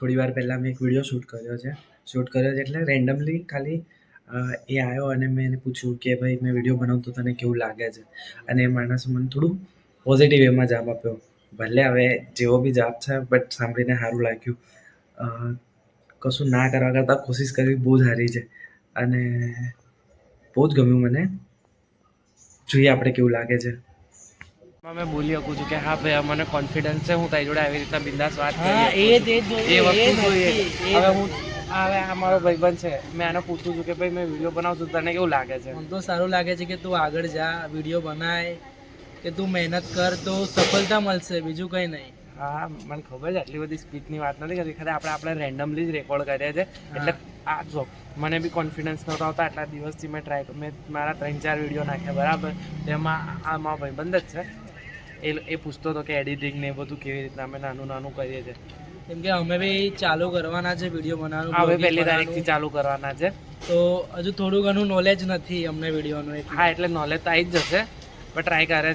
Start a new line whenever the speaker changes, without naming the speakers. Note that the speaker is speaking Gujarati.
થોડી વાર પહેલાં મેં એક વિડીયો શૂટ કર્યો છે એટલે રેન્ડમલી ખાલી એ આવ્યો અને મેં એને પૂછ્યું કે ભાઈ મેં વિડીયો બનાવું તો તને કેવું લાગે છે, અને એ માણસે મને થોડું પોઝિટિવ વેમાં જવાબ આપ્યો. ભલે હવે જેવો બી જવાબ છે બટ સાંભળીને સારું લાગ્યું. કશું ના કરવા કરતાં કોશિશ કરવી બહુ જ સારી છે અને બહુ જ ગમ્યું મને. જોઈએ આપણે કેવું લાગે છે.
મેં બોલી શકું છું કે હા ભાઈ મને કોન્ફિડન્સ છે, હું તારી જોડે આવી રીતના બિંદાસ વાત કરી એ વસ્તુ જોઈએ. હવે હું હવે આ મારો ભાઈબંધ છે, મેં આને પૂછું છું કે ભાઈ મેં વિડીયો બનાવું છું તને કેવું લાગે છે?
મને તો સારું લાગે છે કે તું આગળ જા, વિડીયો બનાય, કે તું મહેનત કર તો સફળતા મળશે, બીજું કંઈ નહીં.
હા મને ખબર છે, આટલી બધી સ્પીચની વાત નથી કરી, ખરે આપણે રેન્ડમલી જ રેકોર્ડ કર્યા છે. એટલે આ જો મને બી કોન્ફિડન્સ નહોતો આવતા. આટલા દિવસથી મેં મારા 3-4 વિડીયો નાખ્યા બરાબર. તેમાં આ મારો ભાઈબંધ જ છે, એ પૂછતો હતો કે એડિટિંગ ને એ બધું કેવી રીતના અમે નાનું કરીએ છીએ.
કેમ કે અમે બી ચાલુ કરવાના છે વિડીયો બનાવવાનું.
હવે 1લી તારીખથી ચાલુ કરવાના છે.
તો હજુ થોડું ઘણું નોલેજ નથી અમને વિડીયોનું.
હા એટલે નોલેજ તો આવી જ જશે, પણ ટ્રાય કરે છે.